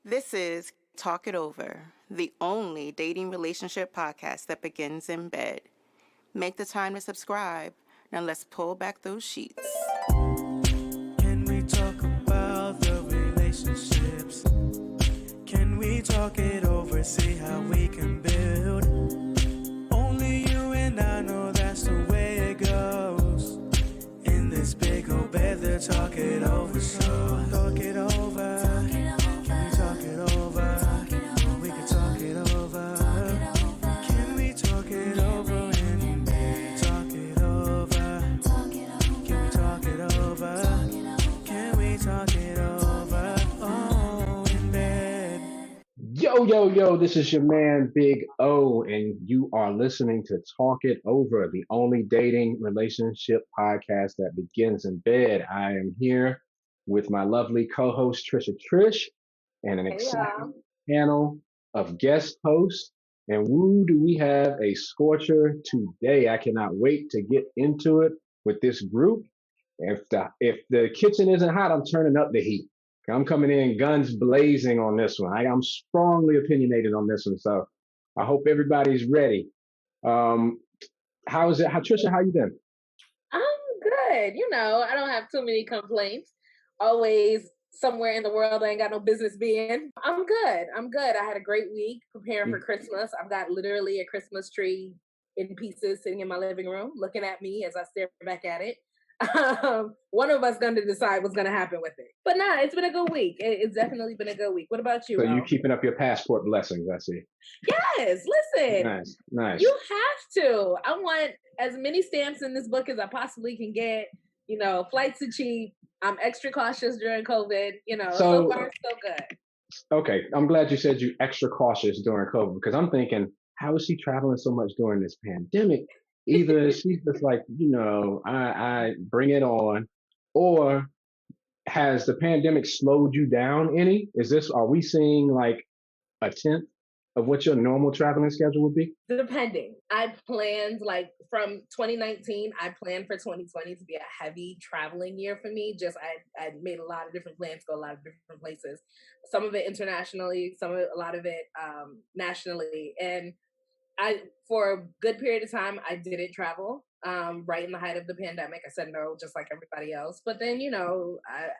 This is Talk It Over, the only dating relationship podcast that begins in bed. Make the time to subscribe. Now let's pull back those sheets. Can we talk about the relationships? Can we talk it over, see how we can build? Only you and I know that's the way it goes. In this big old bed, they'll talk it over, so talk it over. Can we talk it over? We can talk it over. Can we talk it over in bed? Talk it over. Can we talk it over? Can we talk it over? Oh, in bed. Yo, this is your man, Big O, and you are listening to Talk It Over, the only dating relationship podcast that begins in bed. I am here with my lovely co-host, Trisha Trish, and an exciting panel of guest hosts. And woo, do we have a scorcher today. I cannot wait to get into it with this group. If the kitchen isn't hot, I'm turning up the heat. I'm coming in guns blazing on this one. I'm strongly opinionated on this one, so I hope everybody's ready. How is it? Trisha, how you been? I'm good. I don't have too many complaints. Always somewhere in the world I ain't got no business being. I'm good. I had a great week preparing for Christmas. I've got literally a Christmas tree in pieces sitting in my living room, looking at me as I stare back at it. One of us going to decide what's going to happen with it. But nah, it's been a good week. It's definitely been a good week. What about you? So you keeping up your passport blessings, I see. Yes, listen. Nice. You have to. I want as many stamps in this book as I possibly can get. Flights are cheap. I'm extra cautious during COVID. So far so good. Okay, I'm glad you said you extra cautious during COVID, because I'm thinking, how is she traveling so much during this pandemic? Either she's just like, I bring it on, or has the pandemic slowed you down any? Are we seeing like a tenth of what your normal traveling schedule would be? Depending. I planned from 2019, I planned for 2020 to be a heavy traveling year for me. I made a lot of different plans, go a lot of different places. Some of it internationally, a lot of it nationally. And for a good period of time, I didn't travel. Right in the height of the pandemic, I said no, just like everybody else. But then,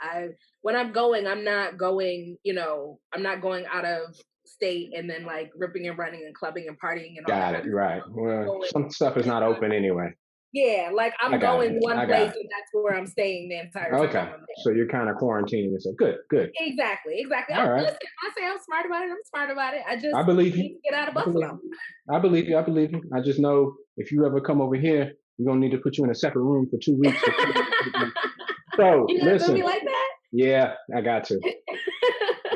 I when I'm going, I'm not going out of state and then ripping and running and clubbing and partying and all that. Got it, right. Well, some stuff is not open anyway. Yeah, I'm going one place and that's where I'm staying the entire time. Okay, so you're kind of quarantining yourself. Good. Exactly. All right. Listen, I say I'm smart about it. I believe you. Need to get out of Buffalo. I believe you. I just know if you ever come over here, we're going to need to put you in a separate room for 2 weeks. So, you listen. Do me like that? Yeah, I got to.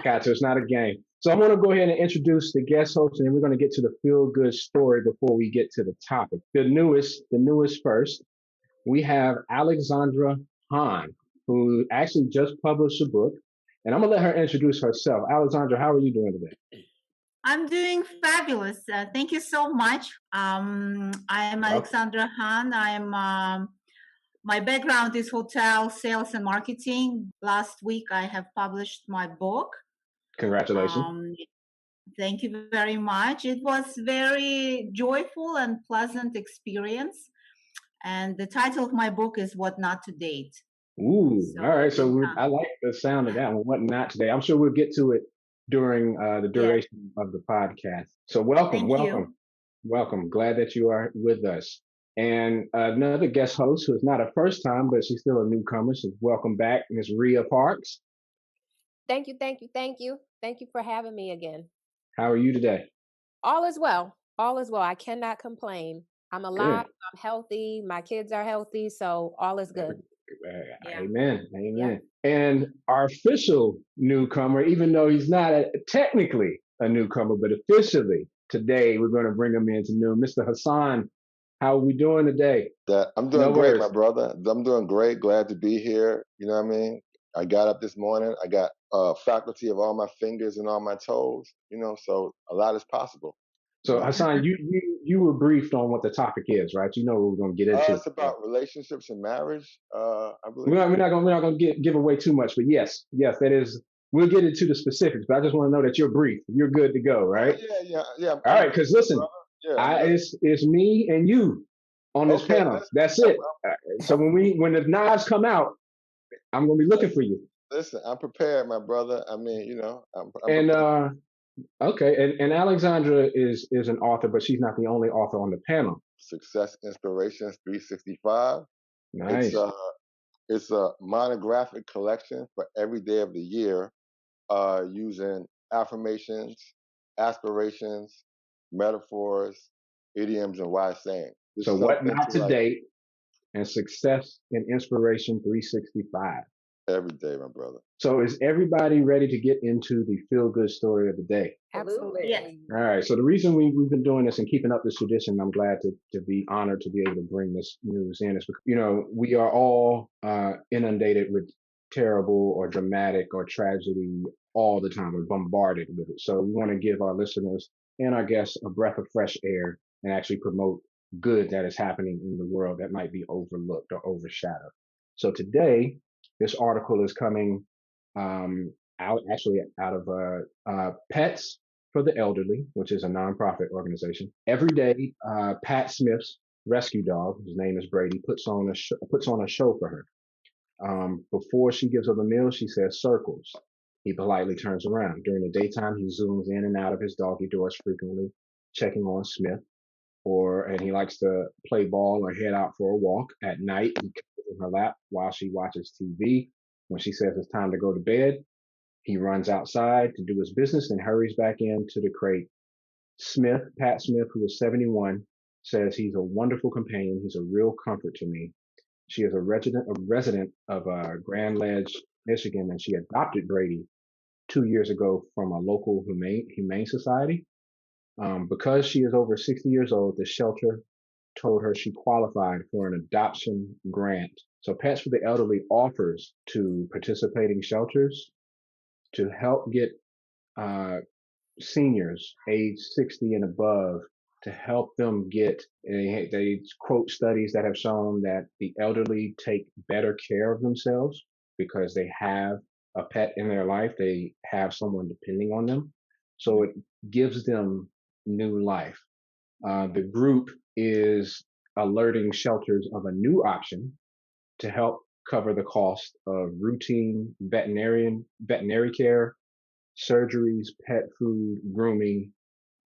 It's not a game. So I'm going to go ahead and introduce the guest host, and then we're going to get to the feel-good story before we get to the topic. The newest first. We have Alexandra Hahn, who actually just published a book, and I'm going to let her introduce herself. Alexandra, how are you doing today? I'm doing fabulous. Thank you so much. I am Alexandra Hahn. My background is hotel sales and marketing. Last week, I have published my book. Congratulations. Thank you very much. It was very joyful and pleasant experience. And the title of my book is What Not to Date. Ooh, all right. So I like the sound of that one, What Not to Date. I'm sure we'll get to it during the duration of the podcast. So welcome. Glad that you are with us. And another guest host who is not a first time, but she's still a newcomer. So welcome back, Ms. Rhea Parks. Thank you. Thank you for having me again. How are you today? All is well. I cannot complain. I'm alive. Good. I'm healthy. My kids are healthy. So all is good. Yeah. Amen. Yeah. And our official newcomer, even though he's not technically a newcomer, but officially today, we're going to bring him into new. Mr. Hassan, how are we doing today? I'm doing great, my brother. I'm doing great. Glad to be here. You know what I mean? I got up this morning. I got faculty of all my fingers and all my toes, so a lot is possible. So Hassan, you were briefed on what the topic is, right? You know what we're going to get into. It's about relationships and marriage. I believe we're not going to give away too much, but yes, that is we'll get into the specifics, but I just want to know that you're brief. You're good to go, right? Yeah. All right, because listen, Yeah. it's me and you on this panel. That's it. So when the knives come out, I'm gonna be looking for you. Listen, I'm prepared, my brother. I mean, I'm and okay, and Alexandra is an author, but she's not the only author on the panel. Success Inspirations 365. Nice. It's a monographic collection for every day of the year, using affirmations, aspirations, metaphors, idioms, and wise sayings. So what not to date and Success and Inspiration 365. Every day, my brother. So is everybody ready to get into the feel-good story of the day? Absolutely. Yes. All right. So the reason we've been doing this and keeping up this tradition, I'm glad to be honored to be able to bring this news in, is because, we are all inundated with terrible or dramatic or tragedy all the time. We're bombarded with it. So we want to give our listeners and our guests a breath of fresh air and actually promote good that is happening in the world that might be overlooked or overshadowed. So today, this article is coming out of Pets for the Elderly, which is a nonprofit organization. Every day, Pat Smith's rescue dog, his name is Brady, puts on a show for her. Before she gives her the meal, she says circles. He politely turns around. During the daytime, he zooms in and out of his doggy doors frequently, checking on Smith. And he likes to play ball or head out for a walk. At night, he cuddles in her lap while she watches TV. When she says it's time to go to bed, he runs outside to do his business and hurries back into the crate. Pat Smith, who is 71, says he's a wonderful companion. He's a real comfort to me. She is a resident of Grand Ledge, Michigan, and she adopted Brady 2 years ago from a local humane society. Because she is over 60 years old, the shelter told her she qualified for an adoption grant. So Pets for the Elderly offers to participating shelters to help get seniors age 60 and above, to help them get, they quote studies that have shown that the elderly take better care of themselves because they have a pet in their life. They have someone depending on them. So it gives them new life. The group is alerting shelters of a new option to help cover the cost of routine veterinary care, surgeries, pet food, grooming,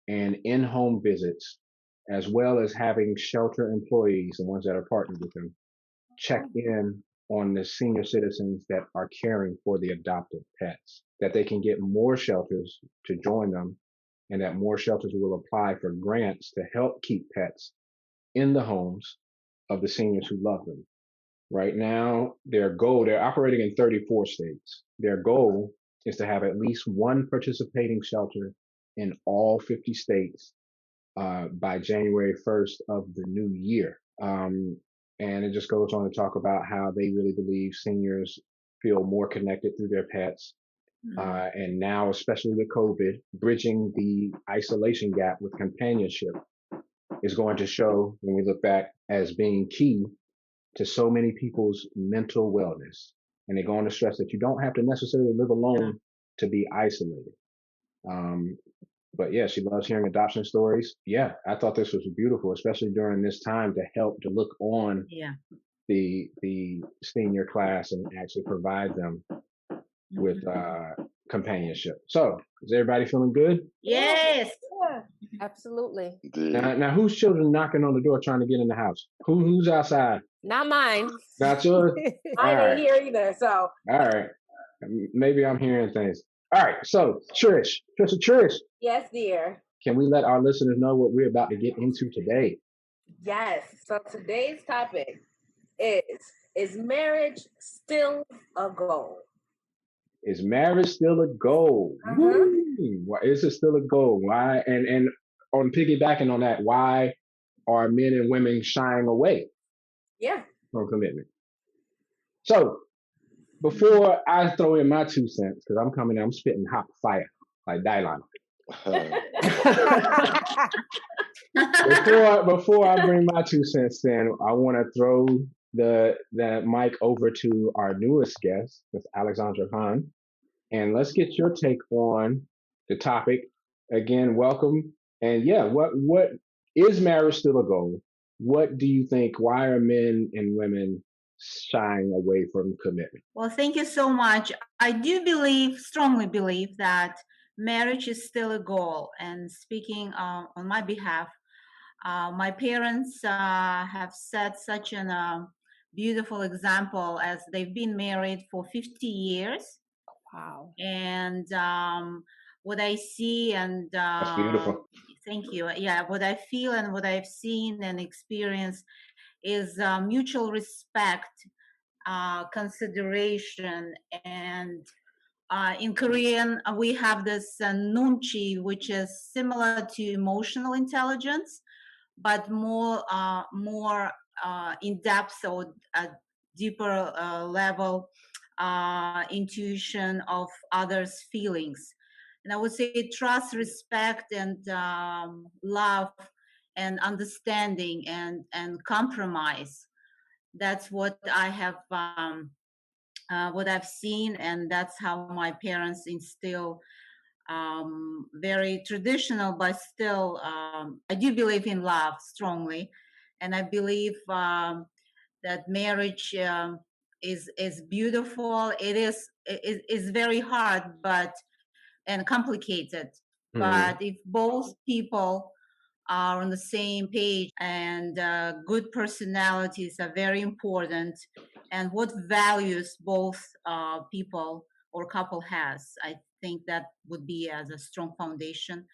and in-home visits, as well as having shelter employees, the ones that are partnered with them, check in on the senior citizens that are caring for the adopted pets, that they can get more shelters to join them, and that more shelters will apply for grants to help keep pets in the homes of the seniors who love them. Right now, they're operating in 34 states. Their goal is to have at least one participating shelter in all 50 states by January 1st of the new year. And it just goes on to talk about how they really believe seniors feel more connected through their pets. And now, especially with COVID, bridging the isolation gap with companionship is going to show, when we look back, as being key to so many people's mental wellness. And they're going to stress that you don't have to necessarily live alone to be isolated. But yeah, she loves hearing adoption stories. Yeah, I thought this was beautiful, especially during this time, to help to look on the senior class and actually provide them with companionship. So is everybody feeling good? Yes. Yeah, absolutely. Now whose children knocking on the door trying to get in the house? Who's outside? Not mine. Not yours? I didn't hear either, so. All right. Maybe I'm hearing things. All right. So Trish. Yes, dear. Can we let our listeners know what we're about to get into today? Yes. So today's topic is marriage still a goal? Is marriage still a goal? Why is it still a goal? Why? And on piggybacking on that, why are men and women shying away from commitment? So before I throw in my 2 cents, because I'm spitting hot fire like Dylan. Before I bring my 2 cents in, I want to throw the mic over to our newest guest, Ms. Alexandra Hahn, and let's get your take on the topic. Again, welcome. And yeah, what is marriage still a goal? What do you think? Why are men and women shying away from commitment? Well, thank you so much. I do strongly believe that marriage is still a goal. And speaking on my behalf, my parents have set such an beautiful example as they've been married for 50 years. Wow. And what I see and That's beautiful. thank you. Yeah, what I feel and what I've seen and experienced is mutual respect, consideration, and in Korean we have this nunchi, which is similar to emotional intelligence, but more in depth or a deeper level intuition of others' feelings. And I would say trust, respect, and love, and understanding, and compromise. That's what I have, what I've seen, and that's how my parents instill. Very traditional, but still, I do believe in love strongly, and I believe that marriage is beautiful. It is very hard, but and complicated. But if both people are on the same page, and good personalities are very important, and what values both people or couple has, I think that would be as a strong foundation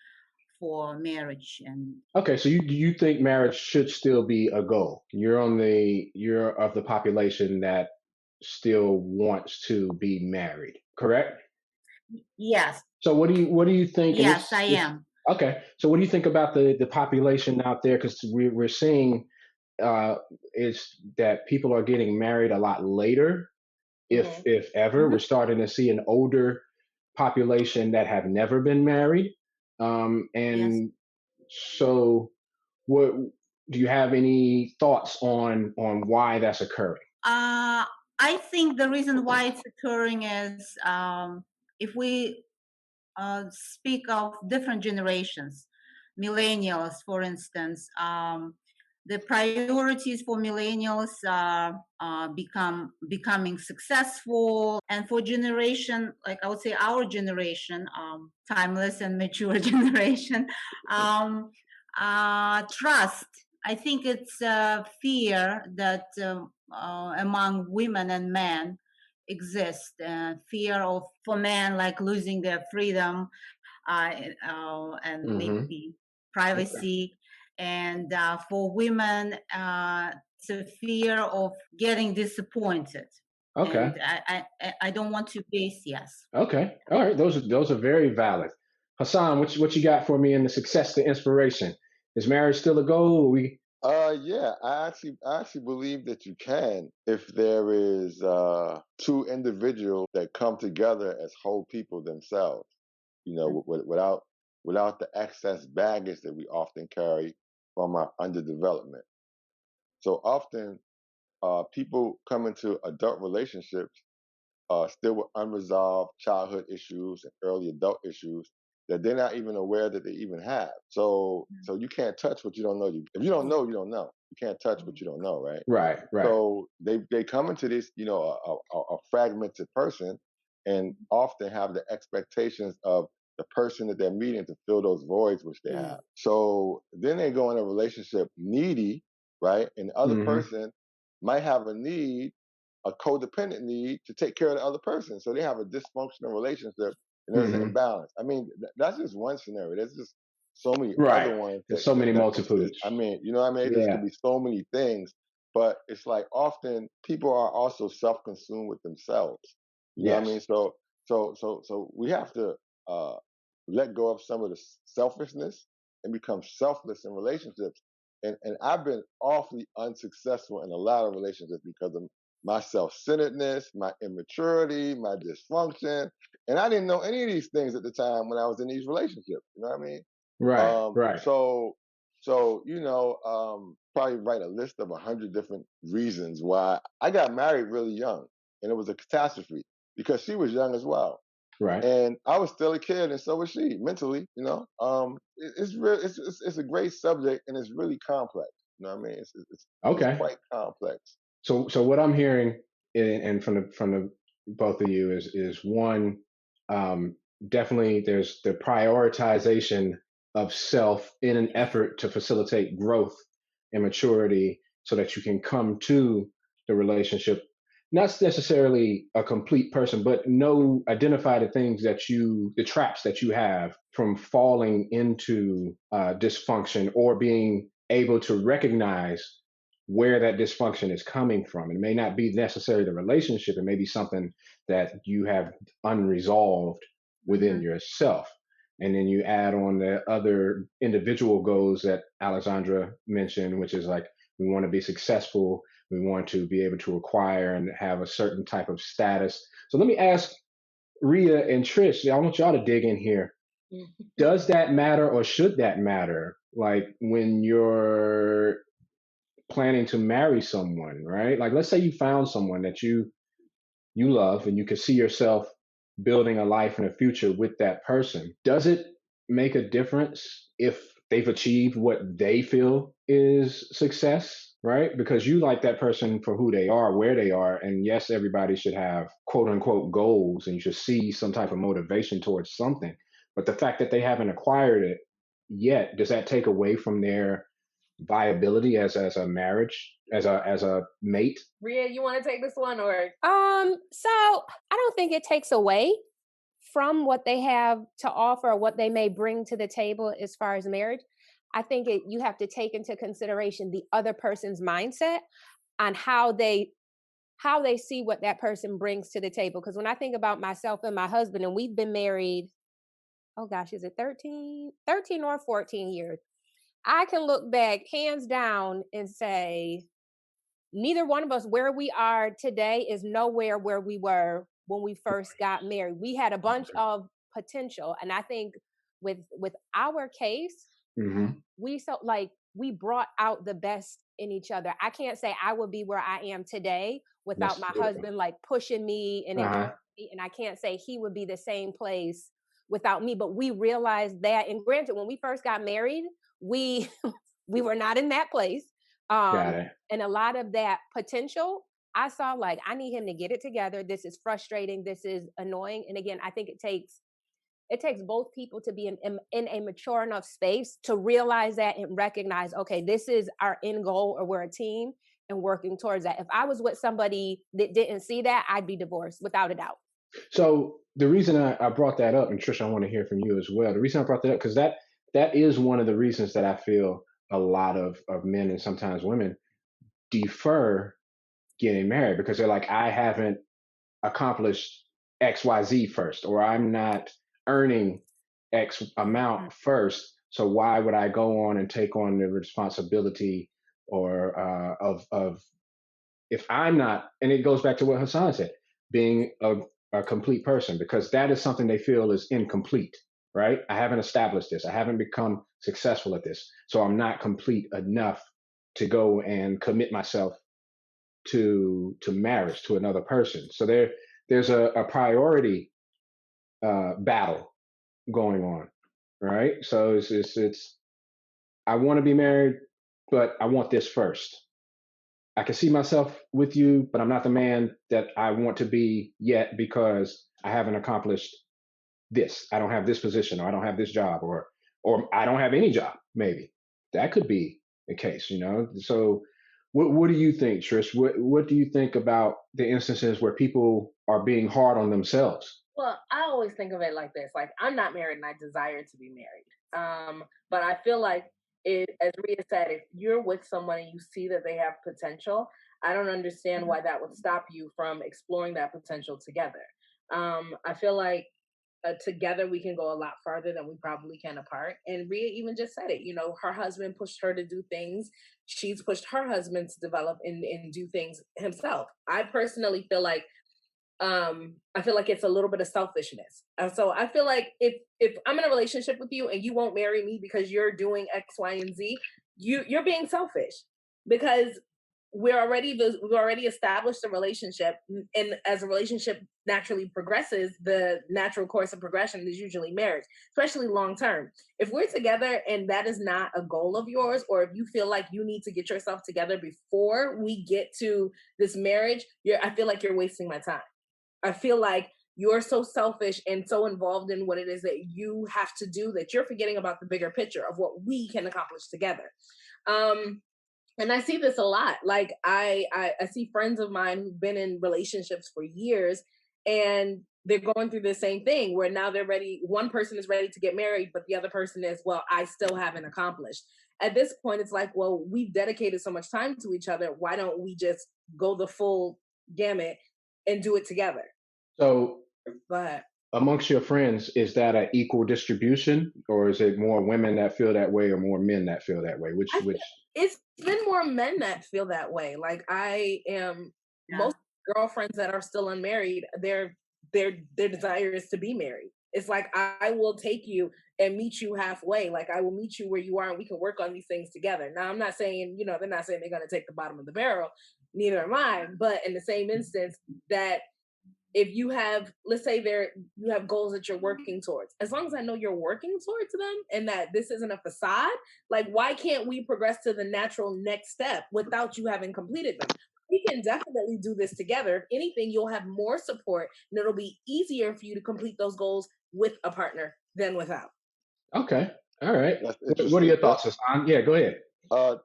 for marriage. And Okay, so you think marriage should still be a goal? You're of the population that still wants to be married, correct? yes, So what do you think? And yes, I this am. okay. So what do you think about the population out there? Because we're seeing uh, is that people are getting married a lot later, Hmm. if ever. Hmm. We're starting to see an older population that have never been married, Yes. and so what do you have any thoughts on why that's occurring? I think the reason why it's occurring is if we speak of different generations, millennials, for instance. The priorities for millennials are becoming successful, and for generation, like I would say our generation, timeless and mature generation, um, trust. I think it's fear that among women and men exist, fear of for men like losing their freedom, uh, and Hmm. maybe Okay. privacy, and for women it's a fear of getting disappointed, Okay. and I don't want to face. Yes. Okay. All right. Those are very valid. Hassan, what you got for me in the success to inspiration? Is marriage still a goal? Yeah, I actually believe that you can if there is two individuals that come together as whole people themselves. Without the excess baggage that we often carry from our underdevelopment. So often, people come into adult relationships still with unresolved childhood issues and early adult issues that they're not even aware that they even have. So you can't touch what you don't know. If you don't know, you don't know. You can't touch what you don't know, right? Right. Right. So they come into this, a fragmented person, and often have the expectations of the person that they're meeting to fill those voids which they have. So then they go in a relationship needy, right? And the other Hmm. person might have a codependent need to take care of the other person. So they have a dysfunctional relationship and there's an Hmm. imbalance. I mean, that's just one scenario. There's just so many other Right. ones There's so many that exist. multitudes. I mean, you know what I mean? It just Yeah. could be so many things, but it's like often people are also self-consumed with themselves. You know what I mean? Yes. So we have to uh, let go of some of the selfishness and become selfless in relationships. And I've been awfully unsuccessful in a lot of relationships because of my self-centeredness, my immaturity, my dysfunction. And I didn't know any of these things at the time when I was in these relationships. You know what I mean? Right. Right. So probably write a list of 100 different reasons why I got married really young, and it was a catastrophe because she was young as well. Right. and I was still a kid, and so was she mentally. It's real. It's a great subject, and it's really complex. You know what I mean? It's Okay. quite complex. So what I'm hearing, and from the both of you is one, um, definitely there's the prioritization of self in an effort to facilitate growth and maturity, so that you can come to the relationship not necessarily a complete person, but identify the things the traps that you have from falling into dysfunction, or being able to recognize where that dysfunction is coming from. It may not be necessarily the relationship, it may be something that you have unresolved within Mhm. yourself. And then you add on the other individual goals that Alexandra mentioned, which is like, we want to be successful, we want to be able to acquire and have a certain type of status. So let me ask Rhea and Trish, I want y'all to dig in here. Does that matter, or should that matter? Like when you're planning to marry someone, right? Like let's say you found someone that you love and you can see yourself building a life and a future with that person. Does it make a difference if they've achieved what they feel is success, right? Because you like that person for who they are, where they are. And yes, everybody should have quote unquote goals, and you should see some type of motivation towards something. But the fact that they haven't acquired it yet, does that take away from their viability as a marriage, as a mate? Rhea, you want to take this one or? So I don't think it takes away from what they have to offer or what they may bring to the table as far as marriage. I think you have to take into consideration the other person's mindset on how they see what that person brings to the table. Because when I think about myself and my husband, and we've been married, oh gosh, is it 13 or 14 years? I can look back hands down and say, neither one of us where we are today is nowhere where we were when we first got married. We had a bunch of potential, and I think with our case, Mm-hmm. we brought out the best in each other. I can't say I would be where I am today without That's my beautiful. husband like pushing me and encouraging Uh-huh. me, and I can't say he would be the same place without me. But we realized that, and granted, when we first got married, we we were not in that place. Got Um, it. and a lot of that potential, I saw like, I need him to get it together. This is frustrating. This is annoying. And again, I think it takes both people to be in a mature enough space to realize that and recognize, okay, this is our end goal, or we're a team and working towards that. If I was with somebody that didn't see that, I'd be divorced without a doubt. So the reason I brought that up, and Trish, I want to hear from you as well. The reason I brought that up, because that is one of the reasons that I feel a lot of men and sometimes women defer getting married, because they're like, I haven't accomplished XYZ first, or I'm not earning X amount first. So why would I go on and take on the responsibility, or of if I'm not? And it goes back to what Hassan said, being a complete person, because that is something they feel is incomplete, right? I haven't established this. I haven't become successful at this. So I'm not complete enough to go and commit myself to marriage to another person. So there's a priority battle going on, right? So it's I want to be married, but I want this first. I can see myself with you, but I'm not the man that I want to be yet, because I haven't accomplished this. I don't have this position, or I don't have this job, or I don't have any job. Maybe that could be the case. So, what do you think, Trish? What do you think about the instances where people are being hard on themselves? Well, I always think of it like this: like, I'm not married and I desire to be married. But I feel like as Rhea said, if you're with someone and you see that they have potential, I don't understand why that would stop you from exploring that potential together. I feel like together we can go a lot farther than we probably can apart. And Rhea even just said it. Her husband pushed her to do things. She's pushed her husband to develop and do things himself. I personally feel like it's a little bit of selfishness. So I feel like if I'm in a relationship with you and you won't marry me because you're doing X, Y, and Z, you're being selfish, because we've already established a relationship, and as a relationship naturally progresses, the natural course of progression is usually marriage, especially long term. If we're together and that is not a goal of yours, or if you feel like you need to get yourself together before we get to this marriage, I feel like you're wasting my time. I feel like you're so selfish and so involved in what it is that you have to do that you're forgetting about the bigger picture of what we can accomplish together. um and I see this a lot. Like I see friends of mine who've been in relationships for years, and they're going through the same thing where now they're ready. One person is ready to get married, but the other person is, well, I still haven't accomplished. At this point, it's like, well, we've dedicated so much time to each other. Why don't we just go the full gamut and do it together? So But amongst your friends, is that an equal distribution, or is it more women that feel that way, or more men that feel that way? I feel Which? it's been more men that feel that way. Like I am Yeah. most girlfriends that are still unmarried, their desire is to be married. It's like I will take you and meet you halfway. Like I will meet you where you are and we can work on these things together. Now I'm not saying, they're not saying they're gonna take the bottom of the barrel, neither am I. But in the same instance that if you have, let's say you have goals that you're working towards, as long as I know you're working towards them and that this isn't a facade, like why can't we progress to the natural next step without you having completed them? We can definitely do this together. If anything, you'll have more support and it'll be easier for you to complete those goals with a partner than without. Okay, all right. That's What are interesting. your thoughts, Hassan? Yeah, go ahead. Uh,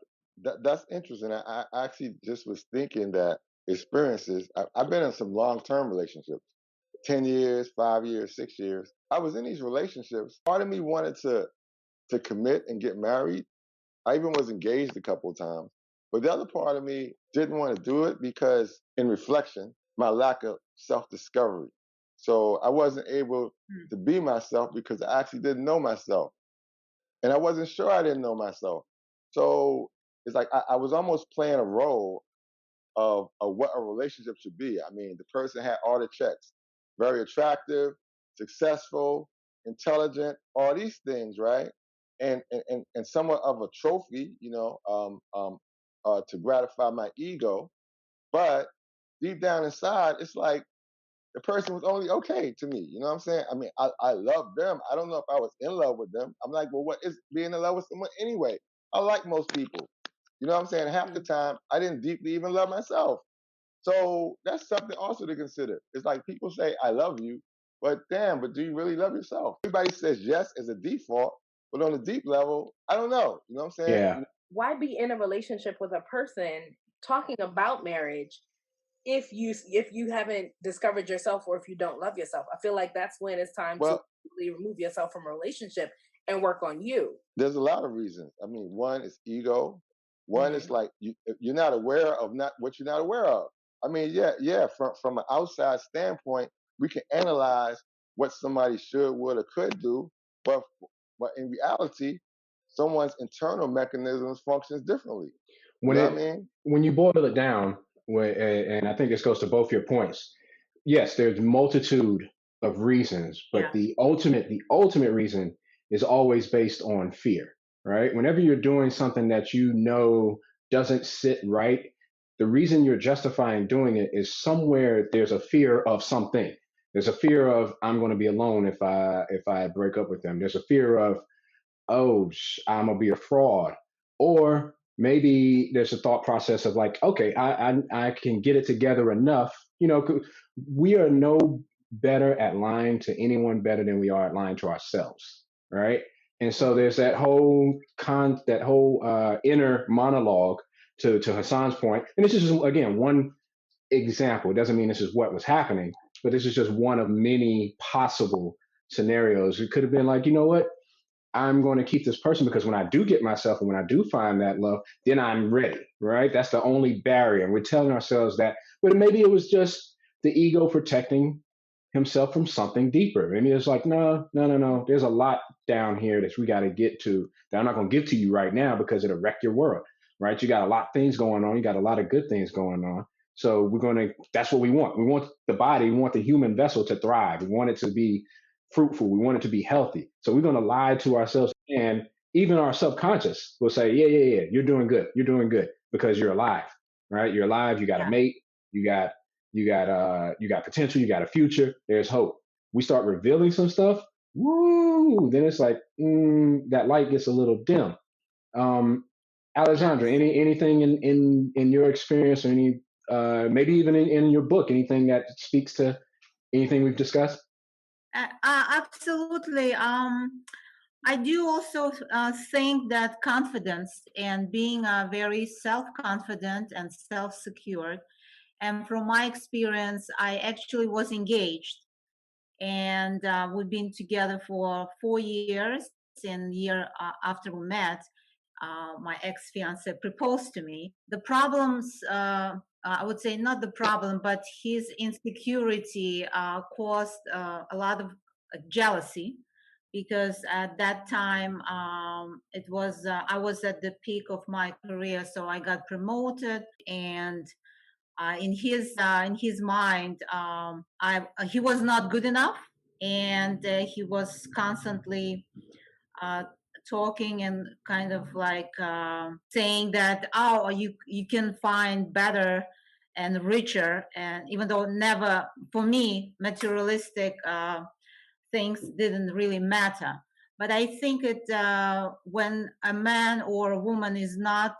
that's interesting. I actually just was thinking that experiences. I've been in some long-term relationships, 10 years, 5 years, 6 years. I was in these relationships. Part of me wanted to commit and get married. I even was engaged a couple of times. But the other part of me didn't want to do it because, in reflection, my lack of self-discovery. So I wasn't able to be myself because I actually didn't know myself. And I wasn't sure I didn't know myself. So it's like I was almost playing a role of what a relationship should be. I mean, the person had all the checks, very attractive, successful, intelligent, all these things, right? And somewhat of a trophy, to gratify my ego. But deep down inside, it's like the person was only okay to me. You know what I'm saying? I mean, I love them. I don't know if I was in love with them. I'm like, well, what is being in love with someone anyway? I like most people. You know what I'm saying? Half the time, I didn't deeply even love myself. So that's something also to consider. It's like people say, I love you, but damn, but do you really love yourself? Everybody says yes as a default, but on a deep level, I don't know. You know what I'm saying? Yeah. Why be in a relationship with a person talking about marriage if you haven't discovered yourself or if you don't love yourself? I feel like that's when it's time to Well, really remove yourself from a relationship and work on you. there's a lot of reasons. I mean, one is ego. One is Hmm. like you're not aware of not what you're not aware of. I mean, yeah. From an outside standpoint, we can analyze what somebody should, would, or could do, but but in reality, someone's internal mechanisms functions differently. You When know what I it mean? when you boil it down, and I think this goes to both your points. Yes, there's multitude of reasons, but Yeah. the ultimate reason is always based on fear, right? Whenever you're doing something that you know doesn't sit right, the reason you're justifying doing it is somewhere there's a fear of something. There's a fear of I'm going to be alone if I break up with them. There's a fear of oh, I'm gonna be a fraud, or maybe there's a thought process of like, okay, I can get it together enough. We are no better at lying to anyone better than we are at lying to ourselves, right? And so there's that whole inner monologue to Hassan's point, and this is just, again, one example. It doesn't mean this is what was happening, but this is just one of many possible scenarios. It could have been like, you know what? I'm going to keep this person because when I do get myself and when I do find that love, then I'm ready, right? That's the only barrier. And we're telling ourselves that, but maybe it was just the ego protecting himself from something deeper. Maybe it's like, no, no, no, no. There's a lot down here that we got to get to that I'm not going to give to you right now because it'll wreck your world, right? You got a lot of things going on. You got a lot of good things going on. So that's what we want. We want the body, we want the human vessel to thrive. We want it to be fruitful. We want it to be healthy. So we're going to lie to ourselves, and even our subconscious will say, yeah, yeah, yeah, you're doing good. You're doing good because you're alive, right? You're alive, you got a Yeah. mate, you got potential, you got a future, there's hope. We start revealing some stuff, woo, then it's like that light gets a little dim. Um, Alexandra, Yes. anything in your experience, or any maybe even in your book, anything that speaks to anything we've discussed? Absolutely. I do also think that confidence and being very self-confident and self-secured. And from my experience, I actually was engaged, and we've been together for 4 years. And year after we met, my ex-fiance proposed to me. The problems, I would say not the problem, but his insecurity caused a lot of jealousy, because at that time it was I was at the peak of my career, so I got promoted, and in his mind, he was not good enough, and he was constantly uh, talking and kind of like saying that, oh, you can find better and richer, and even though never for me materialistic things didn't really matter. But I think it when a man or a woman is not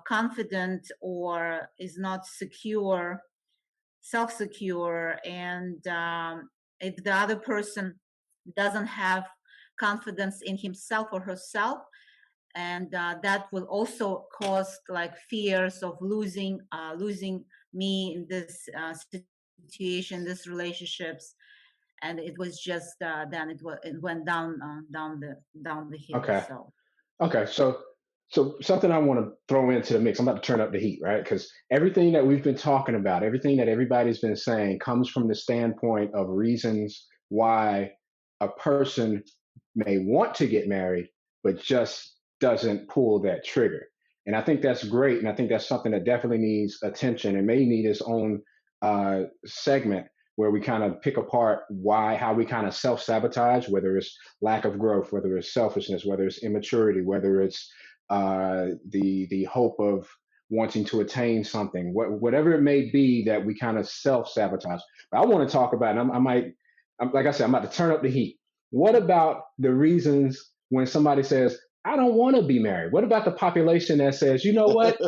confident or is not secure, self-secure, and if the other person doesn't have confidence in himself or herself, and that will also cause like fears of losing me in this situation, this relationships, and it was just then it went down the hill. Okay. So Okay, so something I want to throw into the mix. I'm about to turn up the heat, right? Because everything that we've been talking about, everything that everybody's been saying, comes from the standpoint of reasons why a person may want to get married, but just doesn't pull that trigger. And I think that's great, and I think that's something that definitely needs attention and may need its own segment where we kind of pick apart how we kind of self sabotage, whether it's lack of growth, whether it's selfishness, whether it's immaturity, whether it's the hope of wanting to attain something, whatever it may be that we kind of self sabotage. But I want to talk about, and like I said, I'm about to turn up the heat. What about the reasons when somebody says, I don't want to be married? What about the population that says, you know what?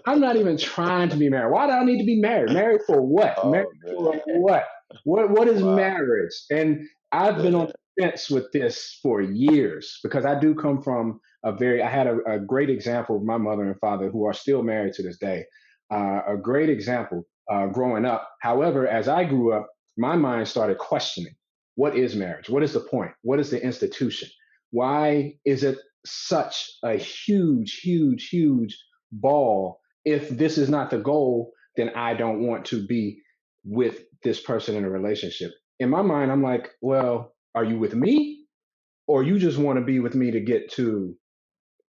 I'm not even trying to be married. Why do I need to be married? Married for what? Married Oh for man. what? What is Wow. marriage? And I've been on the fence with this for years, because I do come from I had a great example of my mother and father, who are still married to this day. A great example growing up. However, as I grew up, my mind started questioning, what is marriage? What is the point? What is the institution? Why is it such a huge, huge, huge ball? If this is not the goal, then I don't want to be with this person in a relationship. In my mind, I'm like, well, are you with me, or you just want to be with me to get to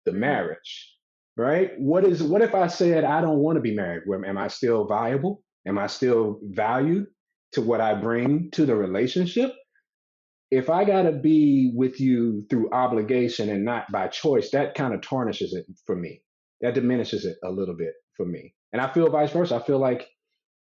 the marriage? Right? What if I said I don't want to be married? Am I still viable? Am I still valued to what I bring to the relationship? If I got to be with you through obligation and not by choice, that kind of tarnishes it for me. That diminishes it a little bit for me. And I feel vice versa. I feel like,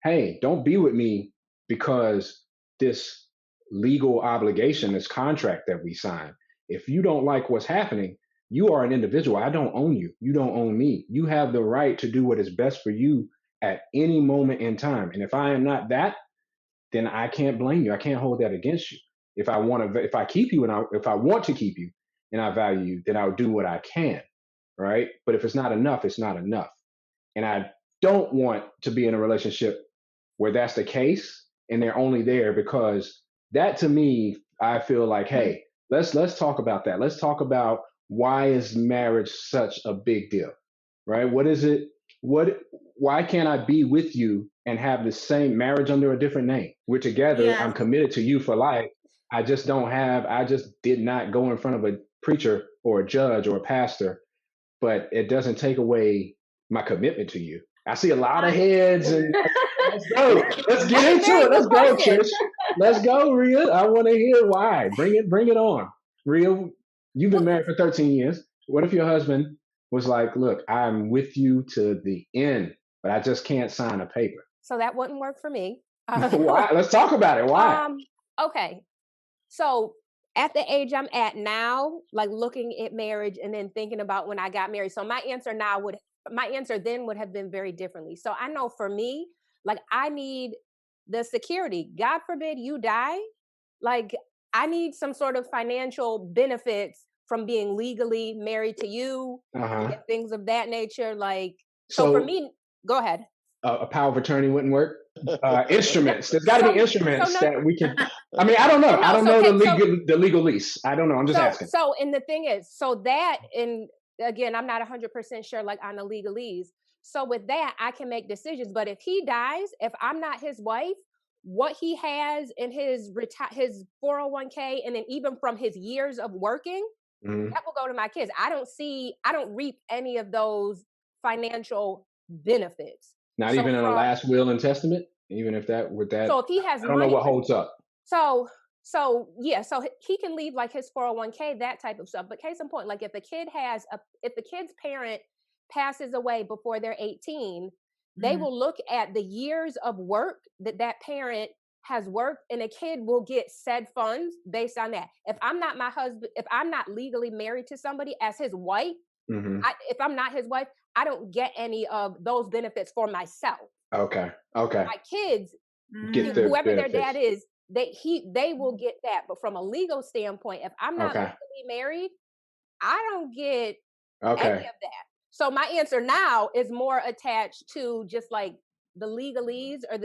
hey, don't be with me because this legal obligation, this contract that we sign. If you don't like what's happening, you are an individual. I don't own you. You don't own me. You have the right to do what is best for you at any moment in time. And if I am not that, then I can't blame you. I can't hold that against you. If I keep you, if I want to keep you and I value you, then I'll do what I can. Right. But if it's not enough, it's not enough. And I don't want to be in a relationship where that's the case and they're only there because that, to me, I feel like, hey, let's talk about that. Let's talk about, why is marriage such a big deal? Right? What is it? Why can't I be with you and have the same marriage under a different name? We're together. yes. I'm committed to you for life. I just did not go in front of a preacher or a judge or a pastor, but it doesn't take away my commitment to you. I see a lot of heads, and let's go. Let's get That's a into very it. good Let's go, question. Trish. Let's go, Rhea. I want to hear why. Bring it on. Rhea, you've been Well, married for 13 years. What if your husband was like, look, I'm with you to the end, but I just can't sign a paper. So that wouldn't work for me. Why? Let's talk about it. Why? Okay. So at the age I'm at now, like looking at marriage and then thinking about when I got married. So my answer then would have been very differently. So I know for me, like I need the security. God forbid you die. Like I need some sort of financial benefits from being legally married to you Uh-huh. and things of that nature. Like, so for So me, go ahead. a power of attorney wouldn't work. Instruments. There's got to be instruments no, that we can. I mean, I don't know. well, no, I don't so know okay, the legal lease. I don't know. I'm just asking. So, and the thing is, so that, and again, I'm not 100% sure, like on the legalese. So with that, I can make decisions. But if he dies, if I'm not his wife, what he has in his his 401k, and then even from his years of working, Mhm. that will go to my kids. I don't reap any of those financial benefits. Not So even in a from, last will and testament. Even if that would that. so if he has I don't know money, what holds up. so yeah, so he can leave like his 401k, that type of stuff. But case in point, like if if the kid's parent passes away before they're 18, they will look at the years of work that that parent has worked, and a kid will get said funds based on that. If I'm not my husband, if I'm not legally married to somebody as his wife, Hmm. if I'm not his wife, I don't get any of those benefits for myself. Okay. Okay. My kids, Get the whoever their dad benefits. is, they will get that. But from a legal standpoint, if I'm not Okay. legally married, I don't get any Okay. of that. So my answer now is more attached to just like the legalese, or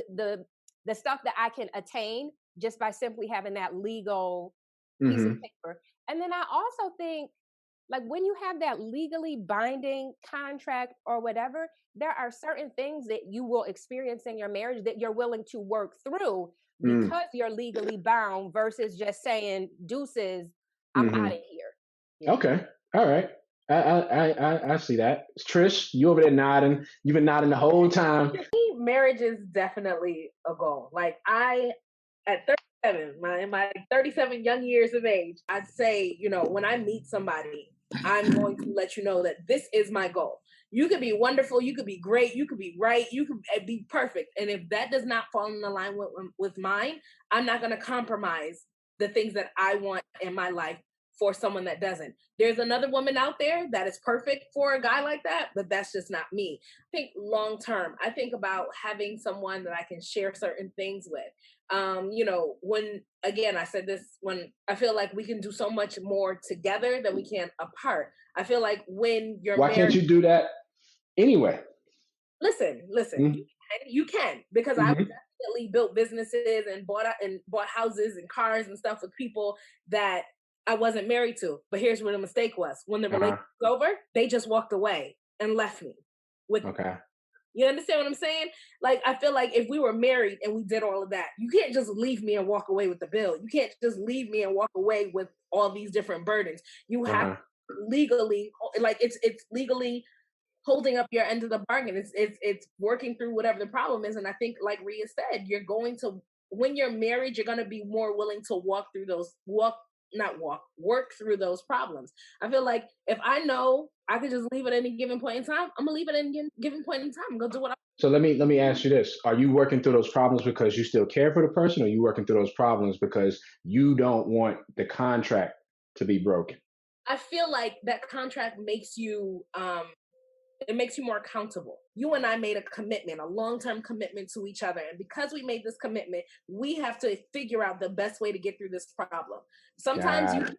the stuff that I can attain just by simply having that legal piece of Hmm. paper. And then I also think, like when you have that legally binding contract or whatever, there are certain things that you will experience in your marriage that you're willing to work through Mm. because you're legally bound, versus just saying deuces, I'm Hmm. out of here. Okay. All right. I see that. Trish, you over there nodding. You've been nodding the whole time. Marriage is definitely a goal. Like at 37, in my 37 young years of age, I'd say, when I meet somebody, I'm going to let you know that this is my goal. You could be wonderful, you could be great, you could be right, you could be perfect. And if that does not fall in line with mine, I'm not going to compromise the things that I want in my life for someone that doesn't. There's another woman out there that is perfect for a guy like that, but that's just not me. I think long term, I think about having someone that I can share certain things with. When again, I said this, when I feel like we can do so much more together than we can apart. I feel like when you're Why can't married, you do that anyway? listen, Mm-hmm. you can, because I've Mm-hmm. definitely built businesses and bought houses and cars and stuff with people that I wasn't married to. But here's where the mistake was: when the Uh-huh. relationship was over, they just walked away and left me with. Okay. You understand what I'm saying? Like, I feel like if we were married and we did all of that, you can't just leave me and walk away with the bill. You can't just leave me and walk away with all these different burdens. You have Uh-huh. legally, like it's legally holding up your end of the bargain. It's working through whatever the problem is. And I think, like Rhea said, you're going to, when you're married, you're going to be more willing to work through those problems. I feel like if I know I could just leave at any given point in time, I'm gonna leave at any given point in time. I'm gonna do what I. So let me ask you this. Are you working through those problems because you still care for the person, or are you working through those problems because you don't want the contract to be broken? I feel like that contract makes you it makes you more accountable. You and I made a commitment, a long-term commitment to each other. And because we made this commitment, we have to figure out the best way to get through this problem. Sometimes Got you it.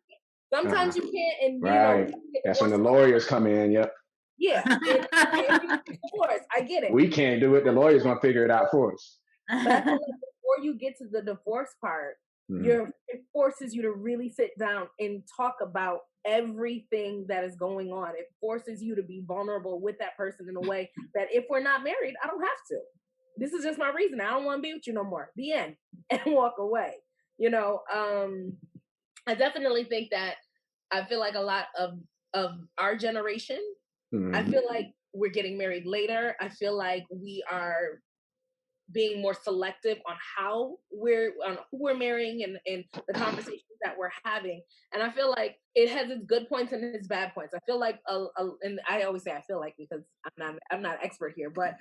Uh-huh. sometimes you can't, and Right. That's when the lawyers come in. Yep. yeah, and you get divorced. I get it. We can't do it. The lawyers gonna figure it out for us. But I feel like before you get to the divorce part, Mhm. it forces you to really sit down and talk about everything that is going on. It forces you to be vulnerable with that person in a way that if we're not married, I don't have to. This is just my reason. I don't want to be with you no more. The end. And walk away. I definitely think that I feel like a lot of our generation, I Mhm. feel like we're getting married later. I feel like we are being more selective on on who we're marrying and the conversations that we're having. And I feel like it has its good points and its bad points. I feel like and I always say I feel like because I'm not expert here, but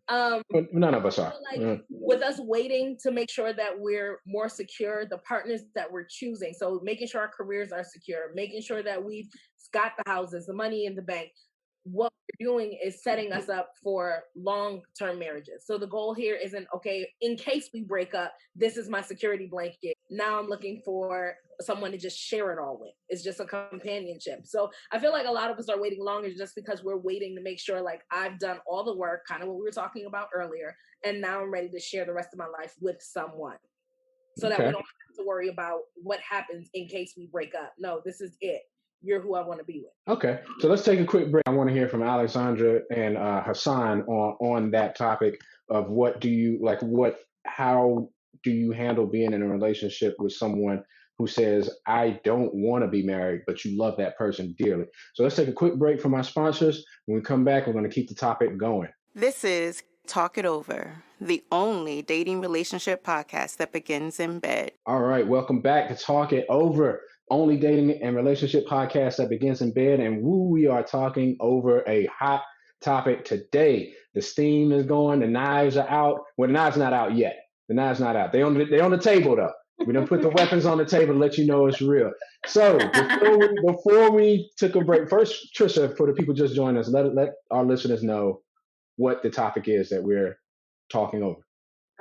But none of us I are. feel like with us waiting to make sure that we're more secure, the partners that we're choosing, so making sure our careers are secure, making sure that we've got the houses, the money in the bank, what we're doing is setting us up for long-term marriages. So the goal here isn't, okay, in case we break up, this is my security blanket. Now I'm looking for someone to just share it all with. It's just a companionship. So I feel like a lot of us are waiting longer just because we're waiting to make sure, like, I've done all the work, kind of what we were talking about earlier, and now I'm ready to share the rest of my life with someone, so that we Okay. don't have to worry about what happens in case we break up. No, this is it. You're who I want to be with. Okay, so let's take a quick break. I want to hear from Alexandra and Hassan on that topic of what do you like, how do you handle being in a relationship with someone who says, I don't want to be married, but you love that person dearly. So let's take a quick break from our sponsors. When we come back, we're going to keep the topic going. This is Talk It Over, the only dating relationship podcast that begins in bed. All right, welcome back to Talk It Over, only dating and relationship podcast that begins in bed. And we are talking over a hot topic today. The steam is going, the knives are out. Well, the knives not out yet. The knives not out. They on the table though. We done put the weapons on the table to let you know it's real. So before we took a break, first, Trisha, for the people just joining us, let our listeners know what the topic is that we're talking over.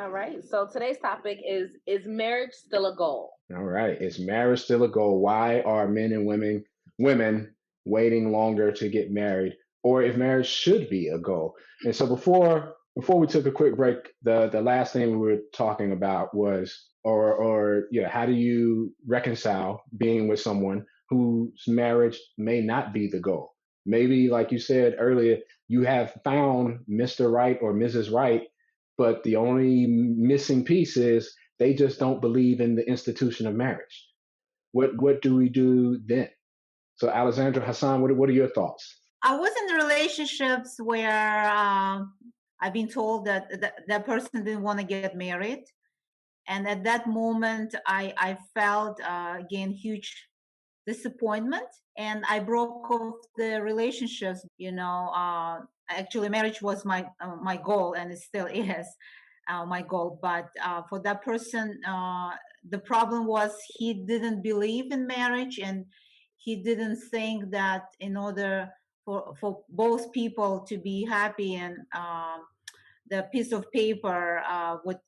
All right. So today's topic is marriage still a goal? All right. Is marriage still a goal? Why are men and women waiting longer to get married? Or if marriage should be a goal? And so before we took a quick break, the last thing we were talking about was how do you reconcile being with someone whose marriage may not be the goal? Maybe, like you said earlier, you have found Mr. Right or Mrs. Right, but the only missing piece is they just don't believe in the institution of marriage. What do we do then? So, Alexandra, Hassan, what are your thoughts? I was in relationships where I've been told that that person didn't want to get married. And at that moment, I felt, again, huge disappointment. And I broke off the relationships. Actually, marriage was my goal, and it still is my goal. But for that person, the problem was he didn't believe in marriage, and he didn't think that in order for both people to be happy, and the piece of paper would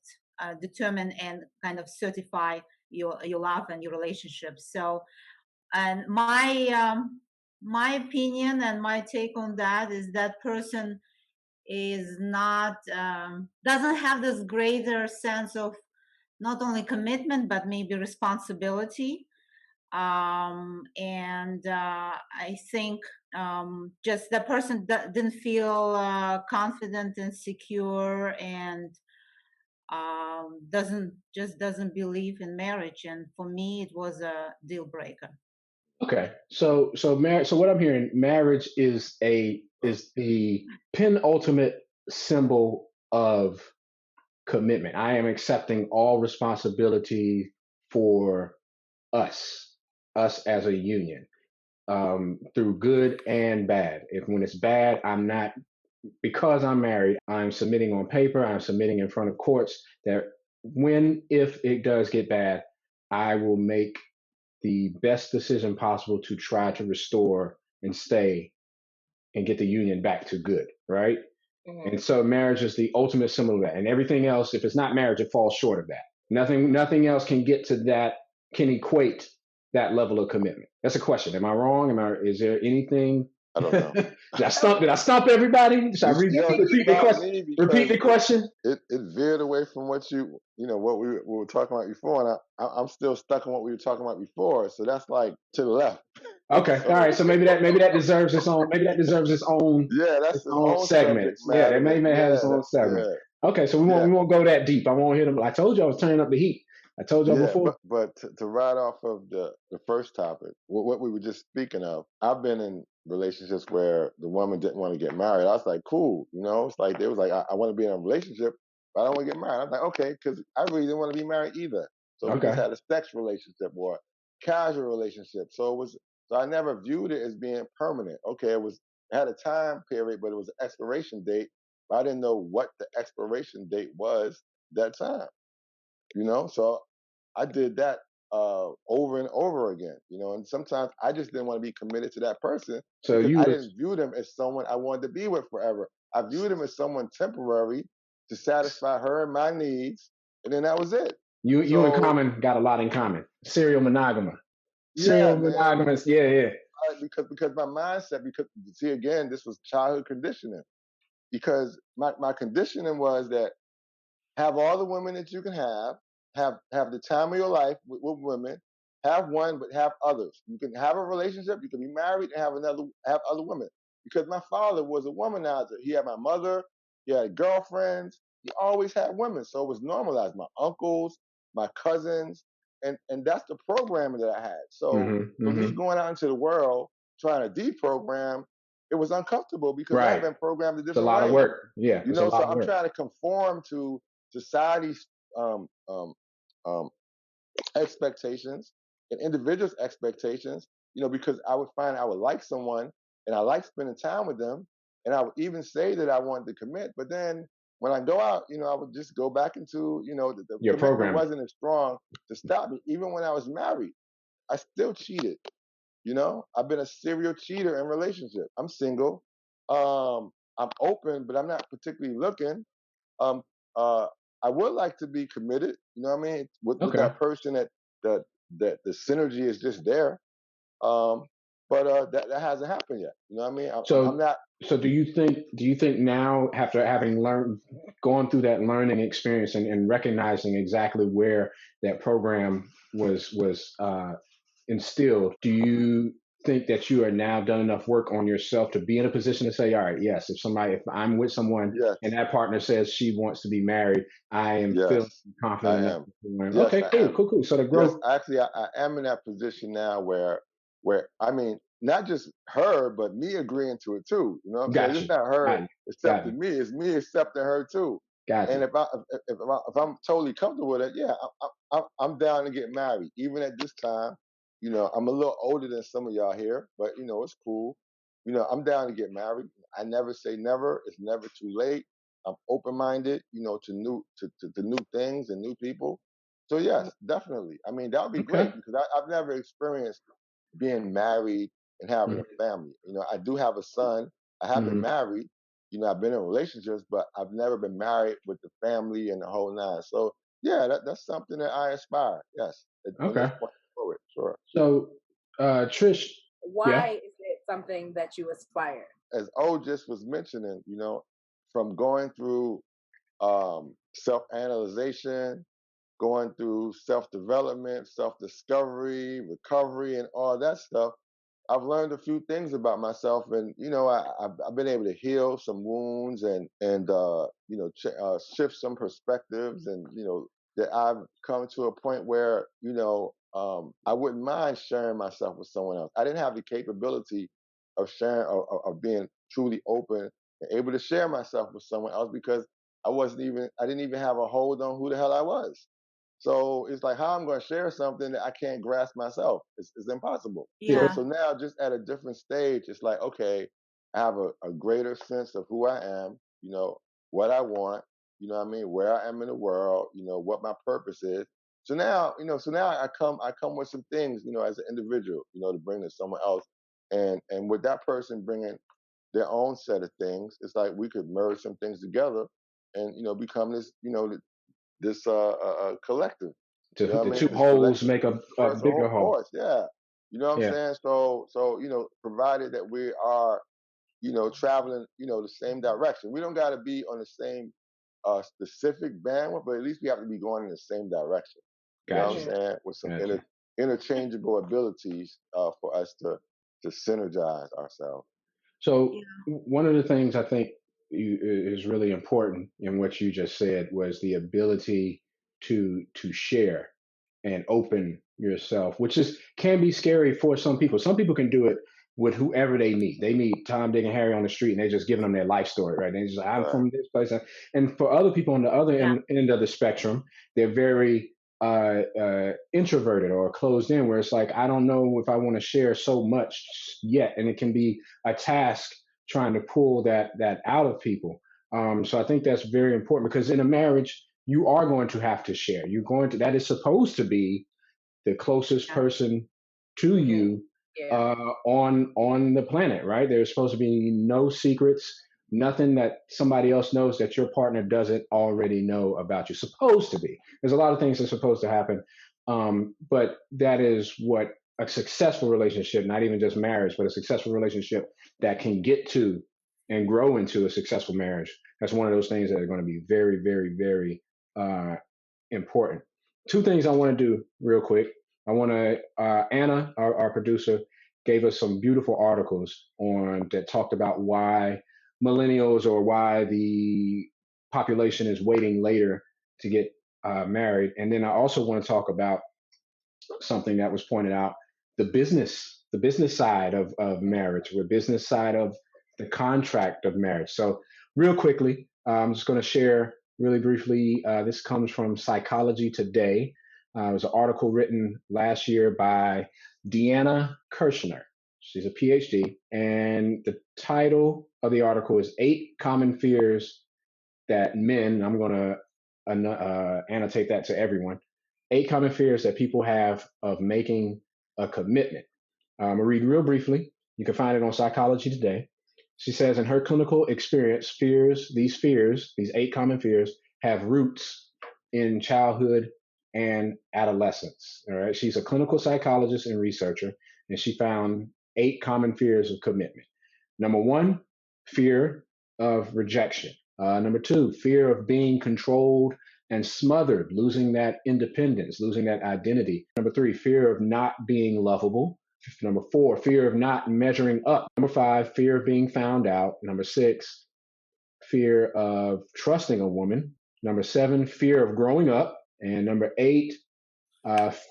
determine and kind of certify your love and your relationship. So, and my opinion and my take on that is that person is not doesn't have this greater sense of not only commitment but maybe responsibility. And I think just the person didn't feel confident and secure, and doesn't believe in marriage. And for me, it was a deal breaker. Okay, so marriage. So what I'm hearing, marriage is the penultimate symbol of commitment. I am accepting all responsibility for us as a union, through good and bad. If when it's bad, I'm not, because I'm married, I'm submitting on paper, I'm submitting in front of courts that if it does get bad, I will make the best decision possible to try to restore and stay and get the union back to good, right? Mm-hmm. And so marriage is the ultimate symbol of that. And everything else, if it's not marriage, it falls short of that. Nothing else can get to that, can equate that level of commitment. That's a question. Am I wrong? Is there anything? I don't know. Did I stump everybody? Should I repeat the question? Repeat the question. It veered away from what what we were talking about before, and I'm still stuck on what we were talking about before. So that's like to the left. Okay, all right. So maybe that deserves its own. Maybe that deserves its own. Yeah, that's its own segment. Yeah, that may have its own segment. Yeah. Okay, so we won't go that deep. I won't hit them. I told you I was turning up the heat. I told y'all before. But to ride off of the first topic, what we were just speaking of, I've been in relationships where the woman didn't want to get married. I was like, cool, it's like they was like, I want to be in a relationship, but I don't want to get married. I'm like, okay, because I really didn't want to be married either. So we just Okay. had a sex relationship or casual relationship. So I never viewed it as being permanent. Okay, it had a time period, but it was an expiration date. But I didn't know what the expiration date was that time. So I did that over and over again. And sometimes I just didn't want to be committed to that person So because you I was didn't view them as someone I wanted to be with forever. I viewed them as someone temporary to satisfy her and my needs, and then that was it. you and So Common got a lot in common. Serial monogamous. yeah, Serial man, monogamous. Yeah. because my mindset, because see again, this was childhood conditioning. Because my conditioning was that have all the women that you can have the time of your life with women, have one, but have others. You can have a relationship, you can be married and have other women. Because my father was a womanizer. He had my mother, he had girlfriends, he always had women. So it was normalized. My uncles, my cousins, and that's the programming that I had. So for me going out into the world trying to deprogram, it was uncomfortable because I've Right. been programmed a It's a different lot of way. work. Yeah. It's a lot So of I'm work. trying to conform to society's um, um, um, expectations and individuals' expectations, because I would find I would like someone and I like spending time with them. And I would even say that I wanted to commit. But then when I go out, I would just go back into, the Your commitment programming. wasn't as strong to stop me. Even when I was married, I still cheated. I've been a serial cheater in relationships. I'm single. I'm open, but I'm not particularly looking. Um, uh, I would like to be committed. You know what I mean? With Okay. that person that the synergy is just there. Um, but that hasn't happened yet. You know what I mean? I'm So not. so do you think now, after having gone through that learning experience and recognizing exactly where that program was instilled, do you think that you are now done enough work on yourself to be in a position to say, all right, yes, if I'm with someone Yes, and that partner says she wants to be married, I am feeling yes, I confident enough am. to Yes, okay, I cool, am. cool, cool. So the Yes, growth, actually, I am in that position now where I mean, not just her, but me agreeing to it too. You know what I'm saying? got It's you, not her got you, got you, accepting me; it's me accepting her too. got And you. if I'm totally comfortable with it, yeah, I'm down to get married. Even at this time, I'm a little older than some of y'all here, but it's cool. I'm down to get married. I never say never. It's never too late. I'm open minded, to new things and new people. So yes, definitely. I mean, that would be Okay. great because I've never experienced being married and having Hmm. a family. I do have a son. I have been Hmm. married. I've been in relationships, but I've never been married with the family and the whole nine. So yeah, that's something that I aspire. Yes, from this Okay. point forward, sure. So, Trish, yeah. Why is it something that you aspire? As O just was mentioning, from going through self-analyzation, going through self-development, self-discovery, recovery, and all that stuff, I've learned a few things about myself, and I've been able to heal some wounds and shift some perspectives, and that I've come to a point where I wouldn't mind sharing myself with someone else. I didn't have the capability of sharing of being truly open and able to share myself with someone else because I didn't even have a hold on who the hell I was. So it's like how I'm going to share something that I can't grasp myself. It's impossible. Yeah. So now, just at a different stage, it's like, okay, I have a greater sense of who I am, what I want, what I mean, where I am in the world, what my purpose is. So now I come with some things, as an individual, to bring to someone else. And with that person bringing their own set of things, it's like we could merge some things together and, become this collective. You know what The I two mean? This wholes collective make a universal bigger whole. force. Yeah. You know what I'm Yeah. saying? So provided that we are, traveling, the same direction. We don't got to be on the same specific bandwidth, but at least we have to be going in the same direction. You know what I'm Gotcha. Mhm. saying? With some Gotcha. interchangeable abilities for us to synergize ourselves. So one of the things I think is really important in what you just said was the ability to share and open yourself, which is can be scary for some people. Some people can do it with whoever they meet. They meet Tom, Dick, and Harry on the street, and they're just giving them their life story, right? They just like, I'm Right. from this place. And for other people on the other end of the spectrum, they're very introverted or closed in, where it's like, I don't know if I want to share so much yet, and it can be a task trying to pull that out of people. So I think that's very important, because in a marriage, you are going to have to share. That is supposed to be the closest person to you on the planet, right? There's supposed to be no secrets, nothing that somebody else knows that your partner doesn't already know about you. Supposed to be. There's a lot of things that's supposed to happen, but that is what a successful relationship, not even just marriage, but a successful relationship that can get to and grow into a successful marriage. That's one of those things that are going to be very, very, very important. Two things I want to do real quick. I want to, Anna, our producer, gave us some beautiful articles that talked about why millennials, or why the population is waiting later to get married. And then I also want to talk about something that was pointed out, the business side of marriage, the business side of the contract of marriage. So real quickly, I'm just going to share really briefly. This comes from Psychology Today. It was an article written last year by Deanna Kirshner. She's a PhD. And the title of the article is 8 Common Fears That Men, I'm going to annotate that to everyone, 8 common fears that people have of making a commitment. I'm going to read real briefly. You can find it on Psychology Today. She says, in her clinical experience, these 8 common fears, have roots in childhood and adolescence. All right. She's a clinical psychologist and researcher, and she found 8 common fears of commitment. Number 1, fear of rejection. Number 2, fear of being controlled and smothered, losing that independence, losing that identity. Number 3, fear of not being lovable. Number 4, fear of not measuring up. Number 5, fear of being found out. Number 6, fear of trusting a woman. Number 7, fear of growing up. And number 8,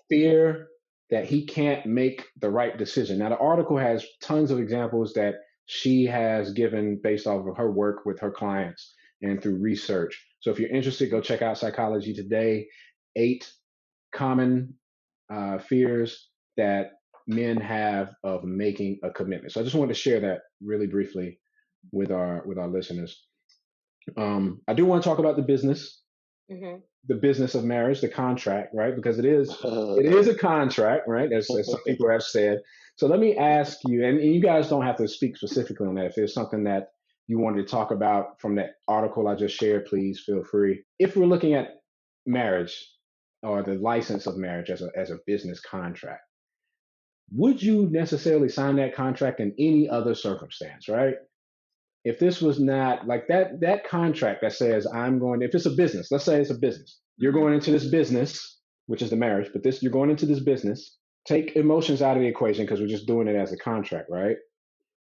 fear that he can't make the right decision. Now, the article has tons of examples that she has given based off of her work with her clients and through research. So if you're interested, go check out Psychology Today, 8 common fears that men have of making a commitment. So I just wanted to share that really briefly with our listeners. I do want to talk about the business. The business of marriage, the contract, right? Because it is a contract, right? As some people have said. So let me ask you, and you guys don't have to speak specifically on that. If there's something that you wanted to talk about from that article I just shared, please feel free. If we're looking at marriage or the license of marriage as a business contract, would you necessarily sign that contract in any other circumstance, right? If this was not like that contract that says if it's a business, let's say it's a business, you're going into this business, which is the marriage, but you're going into this business, take emotions out of the equation because we're just doing it as a contract, right?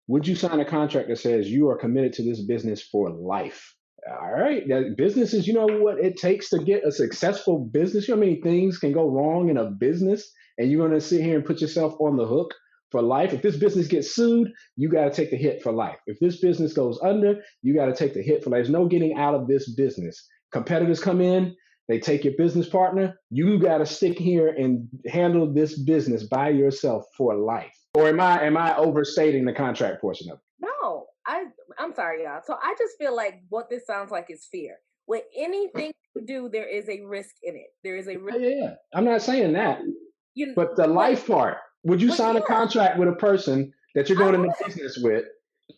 Would you sign a contract that says you are committed to this business for life? All right. That businesses, you know what it takes to get a successful business? You know how many things can go wrong in a business, and you're going to sit here and put yourself on the hook for life? If this business gets sued, you got to take the hit for life. If this business goes under, you got to take the hit for life. There's no getting out of this business. Competitors come in, they take your business partner. You got to stick here and handle this business by yourself for life. Or am I overstating the contract portion of it? No, I'm sorry, y'all. So I just feel like what this sounds like is fear. With anything you do, there is a risk in it. There is a risk. Yeah, I'm not saying that. But the life part. Would you sign a contract with a person that you're going into business with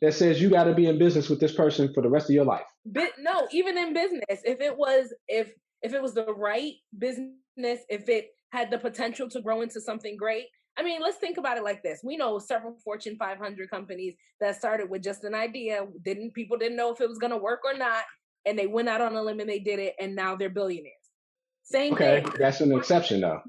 that says you got to be in business with this person for the rest of your life? No, even in business, if it was the right business, if it had the potential to grow into something great. I mean, let's think about it like this. We know several Fortune 500 companies that started with just an idea. People didn't know if it was going to work or not, and they went out on a limb and they did it, and now they're billionaires. Same thing. Okay, that's an exception though.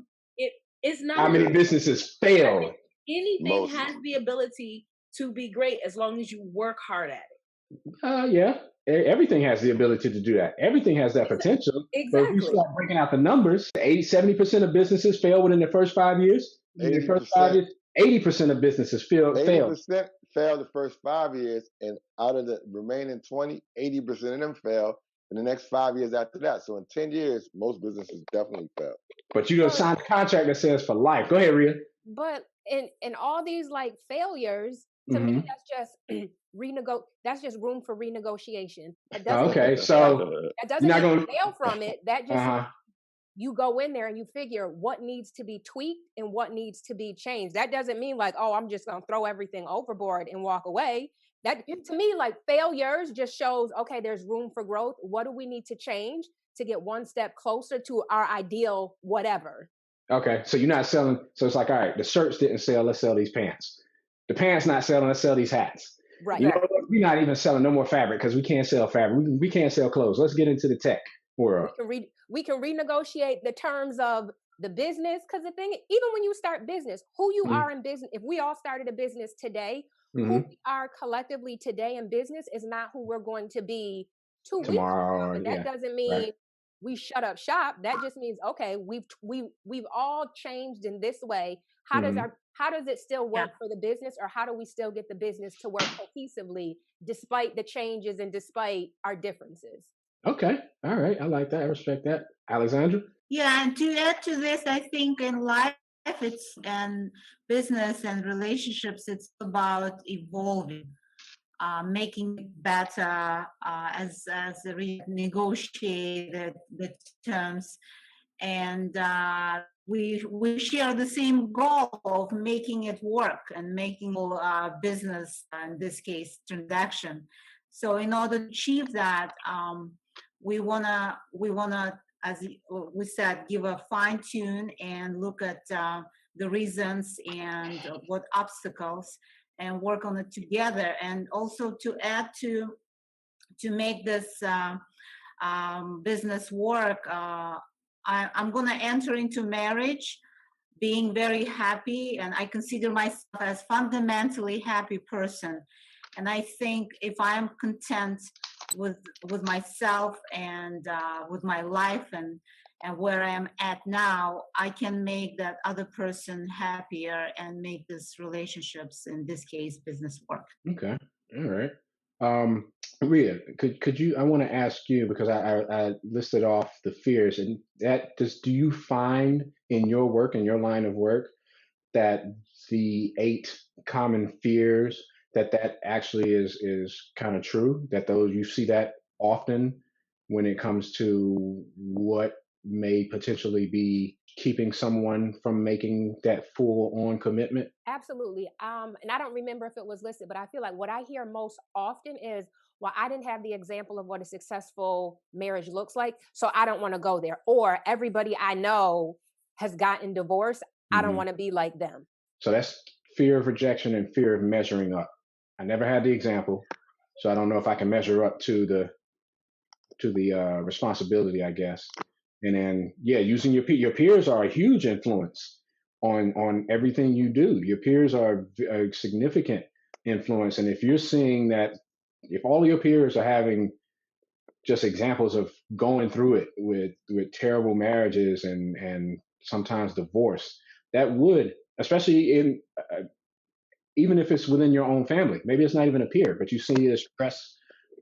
It's not. How many businesses fail? Anything has the ability to be great as long as you work hard at it. Yeah. Everything has the ability to do that. Everything has that potential. Exactly. But if you start breaking out the numbers, 70% of businesses fail within the first 5 years. 80%. 80% of businesses fail. 80% fail the first 5 years, and out of the remaining 20, 80% of them fail in the next 5 years after that. So in 10 years, most businesses definitely fail. But you don't But sign a contract that says for life. Go ahead, Rhea. but in all these like failures, to me Mm-hmm. that's just that's just room for renegotiation. That doesn't mean Okay, you fail. so That you're doesn't not mean going you fail from it. That just uh-huh. you go in there and you figure what needs to be tweaked and what needs to be changed. That doesn't mean like, oh, I'm just going to throw everything overboard and walk away. That to me, like failures just shows, okay, there's room for growth. What do we need to change to get one step closer to our ideal, whatever? Okay, so you're not selling. So it's like, all right, the shirts didn't sell. Let's sell these pants. The pants not selling. Let's sell these hats. Right. You know what? We're not even selling no more fabric because we can't sell fabric. We can't sell clothes. Let's get into the tech world. We can renegotiate the terms of the business, because the thing, even when you start business, who you are in business, if we all started a business today, who we are collectively today in business is not who we're going to be 2 weeks from now. Tomorrow, But that yeah, doesn't mean right. we shut up shop. That just means, okay, we've all changed in this way. How does it still work for the business, or how do we still get the business to work cohesively despite the changes and despite our differences? Okay, all right, I like that. I respect that, Alexandra. Yeah, and to add to this, I think in life, it's and business and relationships, it's about evolving, making it better as we negotiate the terms, and we share the same goal of making it work and making business, in this case, transaction. So in order to achieve that, we wanna, as we said, give a fine tune and look at the reasons and what obstacles, and work on it together. And also to add to make this business work, I'm going to enter into marriage being very happy, and I consider myself as fundamentally happy person. And I think if I'm content with myself and with my life and where I am at now, I can make that other person happier and make this relationships, in this case, business, work. Okay, all right. Rhea, could you? I want to ask you because I listed off the fears, and do you find in your work, in your line of work, that the 8 common fears that actually is kind of true, that those you see that often when it comes to what may potentially be keeping someone from making that full on commitment? Absolutely. And I don't remember if it was listed, but I feel like what I hear most often is, well, I didn't have the example of what a successful marriage looks like, so I don't want to go there. Or everybody I know has gotten divorced. I don't want to be like them. So that's fear of rejection and fear of measuring up. I never had the example, so I don't know if I can measure up to the responsibility, I guess. And then, yeah, using your peers are a huge influence on everything you do. Your peers are a significant influence, and if you're seeing that, if all your peers are having just examples of going through it with terrible marriages and sometimes divorce, that would, especially in even if it's within your own family, maybe it's not even a peer, but you see the stress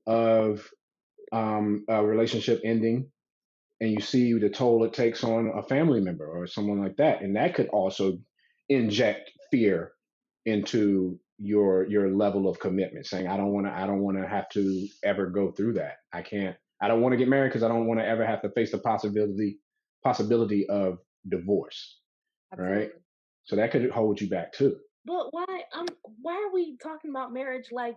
of a relationship ending, and you see the toll it takes on a family member or someone like that, and that could also inject fear into your level of commitment, saying I don't want to have to ever go through that. I don't want to get married because I don't want to ever have to face the possibility of divorce. Absolutely. Right? So that could hold you back too. But why are we talking about marriage like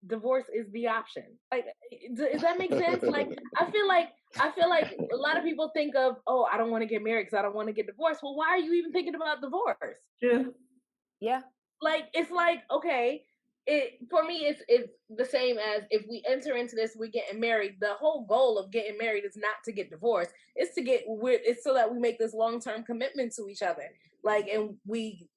divorce is the option? Like, does that make sense? Like, I feel like a lot of people think of, oh, I don't want to get married because I don't want to get divorced. Well, why are you even thinking about divorce? True. Yeah. Like, it's like, okay, for me, it's the same as if we enter into this, we're getting married. The whole goal of getting married is not to get divorced. It's so that we make this long-term commitment to each other. Like, and we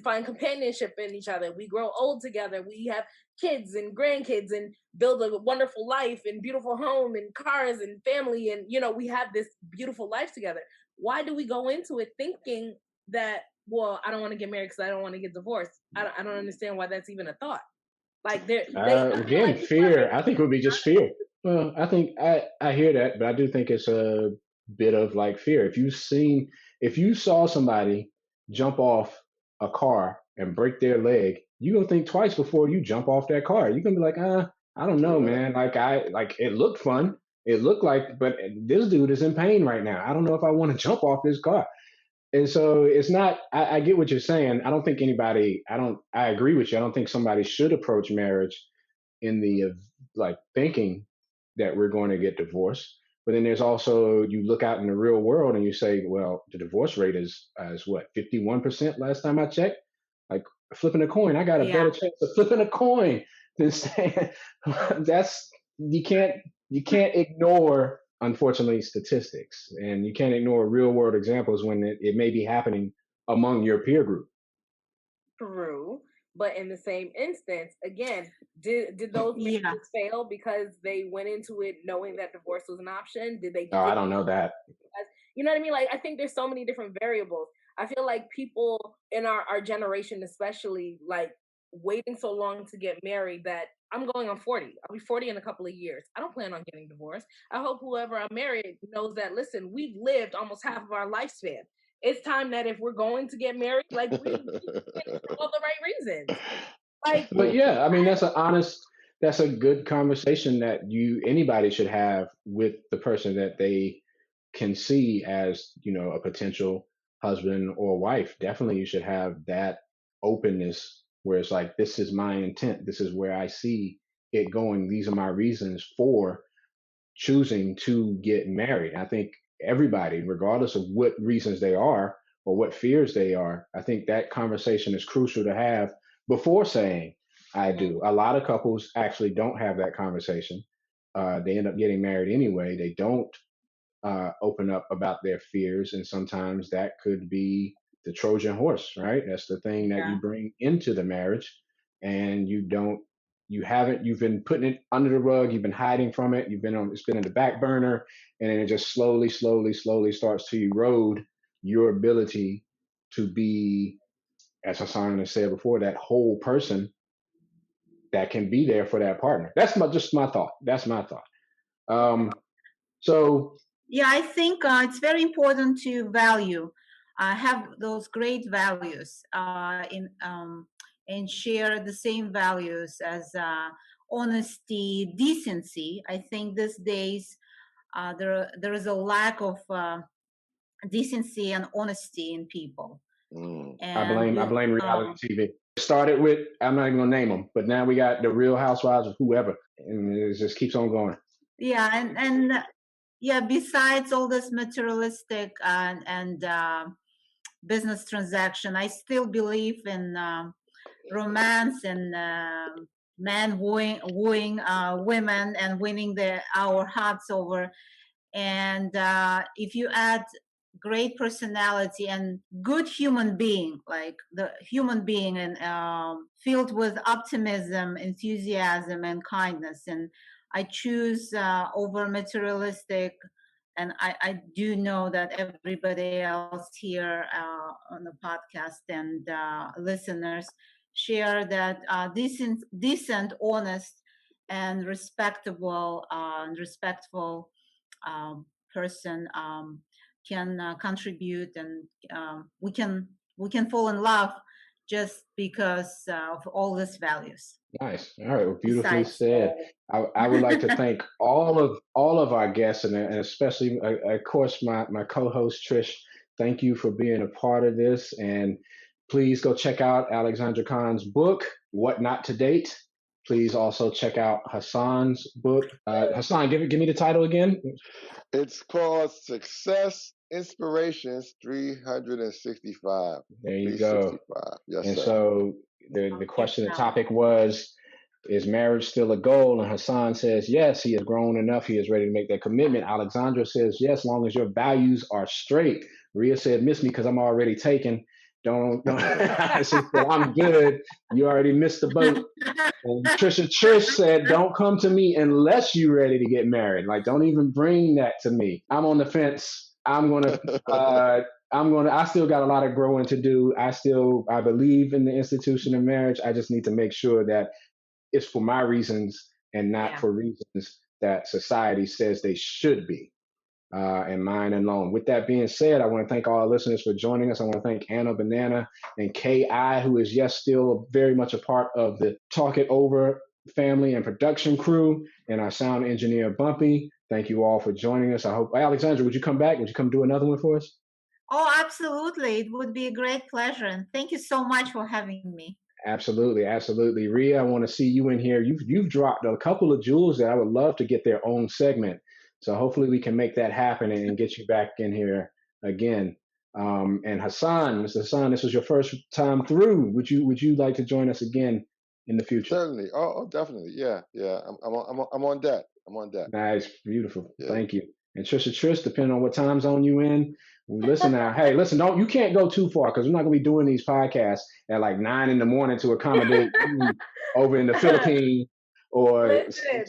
find companionship in each other. We grow old together. We have kids and grandkids and build a wonderful life and beautiful home and cars and family. And, we have this beautiful life together. Why do we go into it thinking that well, I don't want to get married because I don't want to get divorced. I don't understand why that's even a thought. Like I feel Again, like people are fear. I making think it would be just fear. Well, I think I hear that, but I do think it's a bit of like fear. If you saw somebody jump off a car and break their leg, you gonna think twice before you jump off that car. You're gonna be like, I don't know, Yeah. man. Like it looked fun. It looked like, but this dude is in pain right now. I don't know if I want to jump off this car. And so it's not. I get what you're saying. I don't think anybody. I agree with you. I don't think somebody should approach marriage in the like thinking that we're going to get divorced. But then there's also you look out in the real world and you say, well, the divorce rate is what 51% last time I checked. Like flipping a coin, I got a Yeah. better chance of flipping a coin than saying that's you can't ignore unfortunately statistics and you can't ignore real world examples when it may be happening among your peer group. true, but in the same instance, again, did those Yeah. marriages fail because they went into it knowing that divorce was an option? Did they Oh, I fail? don't know that. You know what I mean? Like, I think there's so many different variables. I feel like people in our generation, especially, like waiting so long to get married that I'm going on 40. I'll be 40 in a couple of years. I don't plan on getting divorced. I hope whoever I'm married knows that, listen, we've lived almost half of our lifespan. It's time that if we're going to get married, like we get it for all the right reasons. Like, But yeah, I mean that's a good conversation that anybody should have with the person that they can see as, a potential husband or wife. Definitely you should have that openness where it's like, this is my intent. This is where I see it going. These are my reasons for choosing to get married. I think everybody, regardless of what reasons they are or what fears they are, I think that conversation is crucial to have before saying I do. A lot of couples actually don't have that conversation. They end up getting married anyway. They don't open up about their fears, and sometimes that could be the Trojan horse, right? That's the thing that Yeah. you bring into the marriage, and you've been putting it under the rug, you've been hiding from it, it's been in the back burner, and then it just slowly, slowly, slowly starts to erode your ability to be, as Hassan has said before, that whole person that can be there for that partner. That's just my thought. That's my thought. So Yeah, I think it's very important to have those great values and share the same values as honesty, decency. I think these days there is a lack of decency and honesty in people. Mm. And I blame reality TV. Started with, I'm not even gonna name them, but now we got the Real Housewives of whoever, and it just keeps on going. yeah, and yeah, besides all this materialistic and business transaction, I still believe in romance and men wooing women and winning our hearts over. And if you add great personality and good human being, like the human being, and filled with optimism, enthusiasm, and kindness, and I choose over materialistic. And I do know that everybody else here on the podcast and listeners share that decent, honest, and respectable, respectful person can contribute, and we can fall in love just because of all these values. Nice. All right. Well, beautifully Besides, said. I would like to thank all of our guests, and especially, of course, my co-host Trish. Thank you for being a part of this, and please go check out Alexandra Khan's book, What Not to Date. Please also check out Hassan's book. Hassan, give me the title again. It's called Success Inspirations 365. There you go. 365. Yes, And sir. so the question, the topic was, is marriage still a goal? And Hassan says, yes, he has grown enough. He is ready to make that commitment. Alexandra says, yes, as long as your values are straight. Maria said, miss me because I'm already taken. Don't. She said, I'm good. You already missed the boat. And Trish said, don't come to me unless you're ready to get married. Like, don't even bring that to me. I'm on the fence. I'm I still got a lot of growing to do. I believe in the institution of marriage. I just need to make sure that it's for my reasons and not for reasons that society says they should be. And mine alone. With that being said, I want to thank all our listeners for joining us. I want to thank Anna Banana and KI, who is still very much a part of the Talk It Over family and production crew, and our sound engineer Bumpy. Thank you all for joining us. I hope, Alexandra, would you come back? Would you come do another one for us? Oh, absolutely. It would be a great pleasure. And thank you so much for having me. Absolutely, absolutely. Rhea, I want to see you in here. You've dropped a couple of jewels that I would love to get their own segment. So hopefully we can make that happen and get you back in here again. And Hassan, Mr. Hassan, this was your first time through. Would you like to join us again in the future? Certainly. Oh, definitely. Yeah. I'm on deck. I'm on deck. Nice, beautiful. Yeah. Thank you. And Trish, depending on what time zone you in, listen now. Hey, listen, you can't go too far because we're not gonna be doing these podcasts at like 9 a.m. to accommodate you over in the Philippines or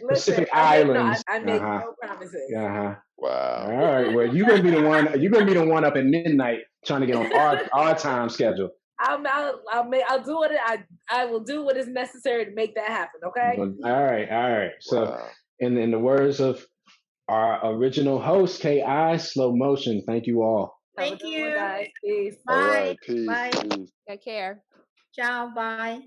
Pacific Islands. I make no promises. Wow. All right. Well, you're gonna be the one. You're gonna be the one up at midnight trying to get on our time schedule. I'll do what I will do what is necessary to make that happen. Okay. All right. So, in the words of our original host, KI, slow motion. Thank you all. Thank you. Guys. Peace. Bye. All right. Peace. Bye. Peace. Take care. Ciao. Bye.